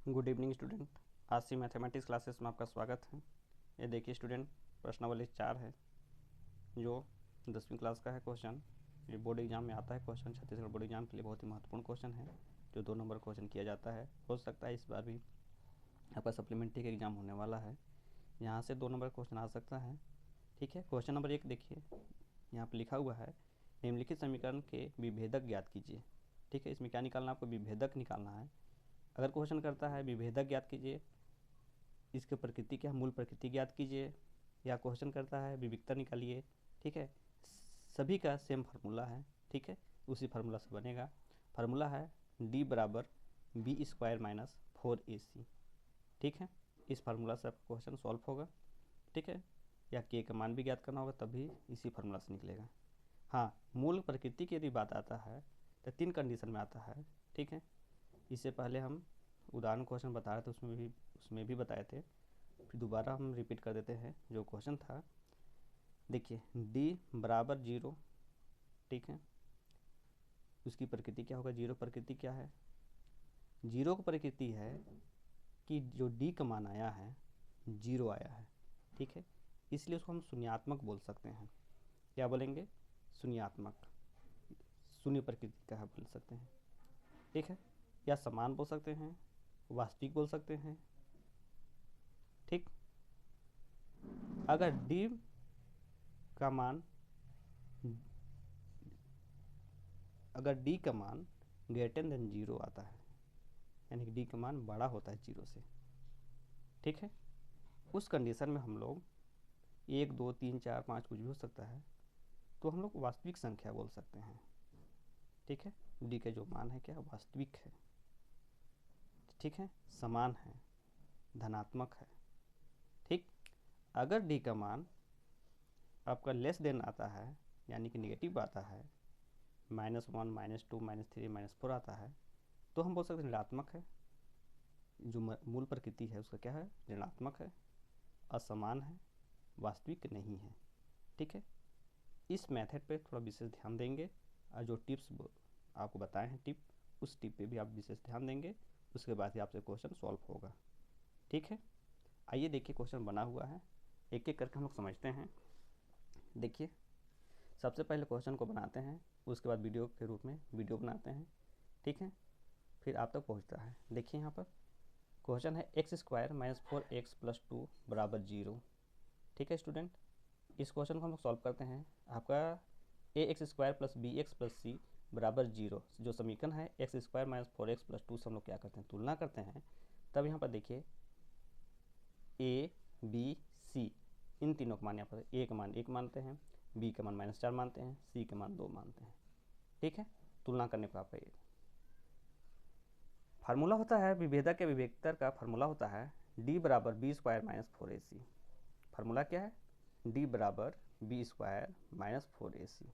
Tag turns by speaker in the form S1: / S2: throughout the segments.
S1: Good evening student. आज से mathematics classes में आपका स्वागत है। ये देखिए स्टूडेंट, प्रश्नावली 4 है जो 10वीं क्लास का है क्वेश्चन। ये बोर्ड एग्जाम में आता है क्वेश्चन, छत्तीसगढ़ बोर्ड एग्जाम के लिए बहुत ही महत्वपूर्ण क्वेश्चन है जो 2 नंबर क्वेश्चन किया जाता है। हो सकता है इस बार भी आपका सप्लीमेंट्री का एग्ज़ाम होने वाला है, यहाँ से 2 नंबर क्वेश्चन आ सकता है। ठीक है, क्वेश्चन नंबर 1 देखिए, यहाँ पर लिखा हुआ है निम्नलिखित समीकरण के विभेदक ज्ञात कीजिए। ठीक है, इसमें क्या निकालना है, आपको विभेदक निकालना है। अगर क्वेश्चन करता है विभेदक ज्ञात कीजिए, इसकी प्रकृति क्या, मूल प्रकृति ज्ञात कीजिए, या क्वेश्चन करता है विविक्तर निकालिए। ठीक है, सभी का सेम फार्मूला है। ठीक है, उसी फार्मूला से बनेगा। फार्मूला है d बराबर बी स्क्वायर माइनस 4ac। ठीक है, इस फार्मूला से आपका क्वेश्चन सॉल्व होगा। ठीक है, या के का मान भी ज्ञात करना होगा, तभी इसी फार्मूला से निकलेगा। हाँ, मूल प्रकृति की यदि बात आता है तो 3 कंडीशन में आता है। ठीक है, इससे पहले हम उदाहरण क्वेश्चन बता रहे थे, उसमें भी बताए थे, फिर दोबारा हम रिपीट कर देते हैं जो क्वेश्चन था। देखिए d बराबर 0। ठीक है, उसकी प्रकृति क्या होगा, जीरो प्रकृति क्या है, जीरो की प्रकृति है कि जो d का मान आया है 0 आया है। ठीक है, इसलिए उसको हम शून्यात्मक बोल सकते हैं। क्या बोलेंगे, शून्यात्मक, शून्य प्रकृति का है बोल सकते हैं। ठीक है, या समान बोल सकते हैं, वास्तविक बोल सकते हैं। ठीक, अगर d का मान ग्रेटर देन 0 आता है, यानी कि d का मान बड़ा होता है 0 से। ठीक है, उस कंडीशन में हम लोग 1 2 3 4 5 कुछ भी हो सकता है, तो हम लोग वास्तविक संख्या बोल सकते हैं। ठीक है, d का जो मान है क्या, वास्तविक है। ठीक है, समान है, धनात्मक है। ठीक, अगर d का मान आपका लेस देन आता है, यानी कि नेगेटिव आता है, -1 -2 -3 -4 आता है, तो हम बोल सकते हैं ऋणात्मक है। जो मूल प्रकृति है उसका क्या है, ऋणात्मक है, असमान है, वास्तविक नहीं है। ठीक है, इस मेथड पे थोड़ा विशेष ध्यान देंगे, और जो टिप्स आपको बताए हैं उस टिप पे भी आप विशेष ध्यान देंगे, उसके बाद ही आपसे क्वेश्चन सॉल्व होगा। ठीक है, आइए देखिए क्वेश्चन बना हुआ है, एक एक करके हम लोग समझते हैं। देखिए, सबसे पहले क्वेश्चन को बनाते हैं, उसके बाद वीडियो के रूप में वीडियो बनाते हैं। ठीक है, फिर आप तक पहुँचता है। देखिए यहाँ पर क्वेश्चन है x स्क्वायर -4x + 2 बराबर 0। ठीक है स्टूडेंट, इस क्वेश्चन को हम लोग सॉल्व करते हैं। आपका ax स्क्वायर + bx + c बराबर 0 जो समीकरण है, x स्क्वायर -4x + 2 से हम लोग क्या करते हैं, तुलना करते हैं। तब यहाँ पर देखिए a b c, इन तीनों का मान यहाँ पर a का मान 1 मानते हैं, b का मान -4 मानते हैं, c का मान 2 मानते हैं। ठीक है, तुलना करने पर आपका ये फार्मूला होता है, विभेदक या विभेदकर का फार्मूला होता है d बराबर बी स्क्वायर -4ac। फार्मूला क्या है, d बराबर बी स्क्वायर -4ac।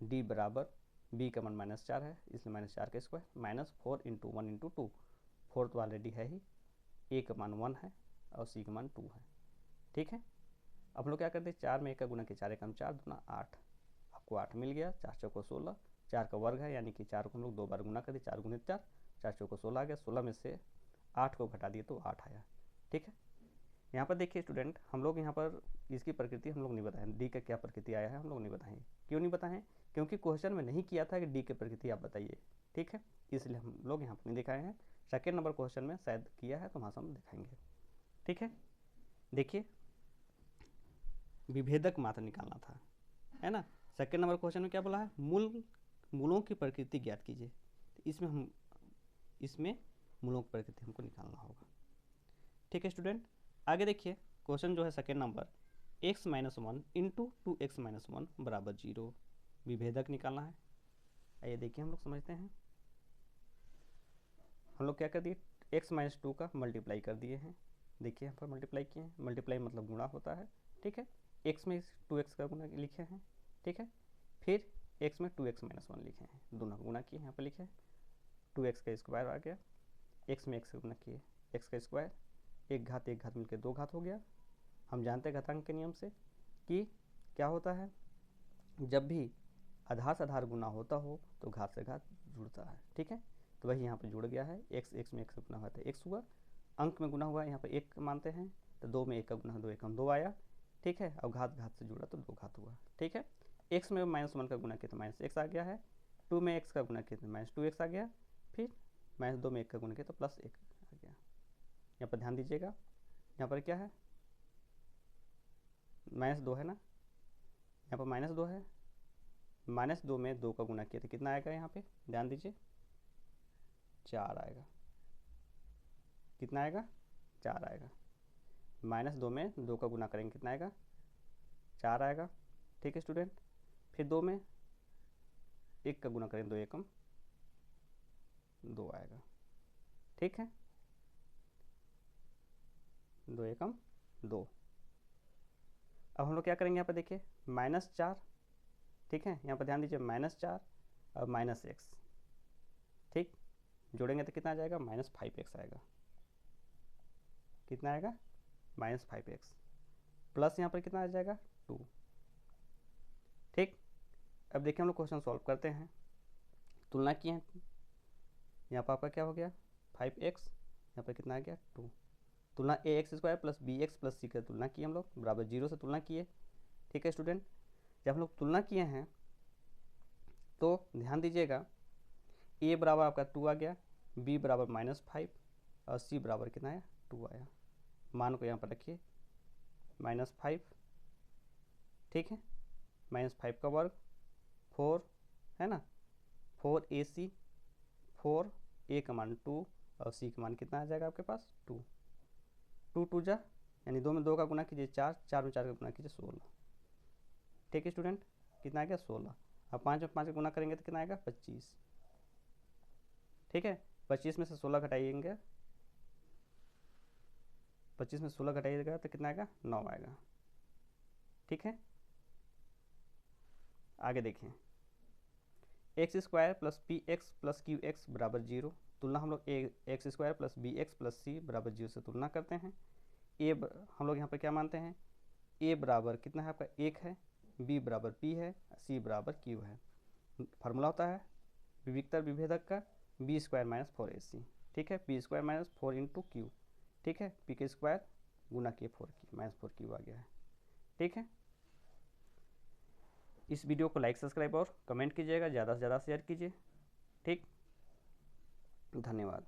S1: d बराबर b का मान -4 है, इसलिए -4 का स्क्वायर, -4 × 1 × 2, 4 तो ऑलरेडी है ही, a का मान 1 है और c का मान 2 है। ठीक है, अब हम लोग क्या करते हैं, 4 में 1 का गुना किया, 4 एकम 4 दूना 8, आपको 8 मिल गया। 4 चौको 16, 4 का वर्ग है, यानी कि 4 को हम लोग 2 बार गुना कर दिए, 4 गुने 4, 4 चौको 16 आ गया। 16 में से 8 को घटा दिए तो 8 आया। ठीक है, यहाँ पर देखिए स्टूडेंट, हम लोग यहाँ पर इसकी प्रकृति हम लोग नहीं बताएं, डी का क्या प्रकृति आया है हम लोग नहीं बताएं। क्यों नहीं बताएं, क्योंकि क्वेश्चन में नहीं किया था कि डी की प्रकृति आप बताइए। ठीक है, इसलिए हम लोग यहाँ पर नहीं दिखाए हैं। सेकेंड नंबर क्वेश्चन में शायद किया है, तो वहाँ से हम दिखाएंगे। ठीक है, देखिए विभेदक मात्रा निकालना था, है ना। सेकेंड नंबर क्वेश्चन में क्या बोला है, मूलों की प्रकृति ज्ञात कीजिए। तो इसमें मूलों की प्रकृति हमको निकालना होगा। ठीक है स्टूडेंट, आगे देखिए क्वेश्चन जो है सेकेंड नंबर, x - 1 × 2x - 1 बराबर 0, विभेदक निकालना है। आइए देखिए हम लोग समझते हैं। हम लोग क्या कर दिए, x - 2 का मल्टीप्लाई कर दिए हैं। देखिए यहाँ पर मल्टीप्लाई किए हैं, मल्टीप्लाई मतलब गुणा होता है। ठीक है, x में 2x का गुणा लिखे हैं। ठीक है, फिर x में 2x - 1 लिखे हैं, दोनों गुणा किए, यहाँ पर लिखे हैं 2x का स्क्वायर आ गया, x में x का गुणा किए, x का स्क्वायर, एक घात मिलकर 2 घात हो गया। हम जानते हैं घातांक के नियम से कि क्या होता है, जब भी आधार से आधार गुना होता हो तो घात से घात जुड़ता है। ठीक है, तो वही यहाँ पर जुड़ गया है, x में x गुना होता है x हुआ, अंक में गुना हुआ है, यहाँ पर 1 मानते हैं तो 2 में 1 का गुना 2 एकम 2 आया, ठीक है। और घात घात से जुड़ा तो 2 घात हुआ, ठीक है। x में -1 का गुना किया तो -x आ गया है, 2 में x का गुना किया तो -2x आ गया, फिर -2 में 1 का गुना किया तो +1 आ गया। यहाँ पर ध्यान दीजिएगा, यहाँ पर क्या है, -2 है ना, यहाँ पर -2 है, -2 में 2 का गुना किया तो कितना आएगा, यहाँ पे ध्यान दीजिए 4 आएगा। कितना आएगा, 4 आएगा। -2 में 2 का गुना करेंगे कितना आएगा, 4 आएगा, ठीक है स्टूडेंट। फिर 2 में 1 का गुना करें 2 एकम 2 आएगा, ठीक है, 2 एकम 2। अब हम लोग क्या करेंगे, यहाँ पर देखिए -4, ठीक है, यहाँ पर ध्यान दीजिए -4 और -x, ठीक, जोड़ेंगे तो कितना आ जाएगा, -5x आएगा। कितना आएगा, -5x, प्लस यहाँ पर कितना आ जाएगा 2, ठीक। अब देखिए हम लोग क्वेश्चन सॉल्व करते हैं, तुलना किए हैं, यहाँ पर आपका क्या हो गया 5x, यहाँ पर कितना आ गया 2, तुलना ax² + bx + c का तुलना किए हम लोग, बराबर 0 से तुलना किए, ठीक है स्टूडेंट। जब हम लोग तुलना किए हैं तो ध्यान दीजिएगा, a बराबर आपका 2 आ गया, b बराबर -5 और c बराबर कितना आया 2 आया। मान को यहाँ पर रखिए -5, ठीक है, -5 का वर्ग 4 है ना, 4ac, 4 a का मान 2 और c का मान कितना आ जाएगा आपके पास 2, 2 2 जा यानी 2 में 2 का गुना कीजिए 4, 4 में 4 का गुना कीजिए 16, ठीक है स्टूडेंट, कितना आ गया 16। अब 5 में 5 का गुना करेंगे तो कितना आएगा 25, ठीक है। 25 में से 16 घटाइएगा, 25 में 16 घटाइएगा तो कितना आएगा 9 आएगा, ठीक है। आगे देखें, x² + px + qx बराबर 0, तुलना हम लोग x² + bx + c बराबर 0 से तुलना करते हैं। हम लोग यहाँ पर क्या मानते हैं, a बराबर कितना है आपका 1 है, b बराबर p है, c बराबर q है। फार्मूला होता है विविक्तर विभेदक का b² - 4ac, ठीक है, p² - 4 × q, ठीक है, p के स्क्वायर गुना किए 4q आ गया है, ठीक है। इस वीडियो को लाइक सब्सक्राइब और कमेंट कीजिएगा, ज़्यादा से ज़्यादा शेयर कीजिए, ठीक, धन्यवाद।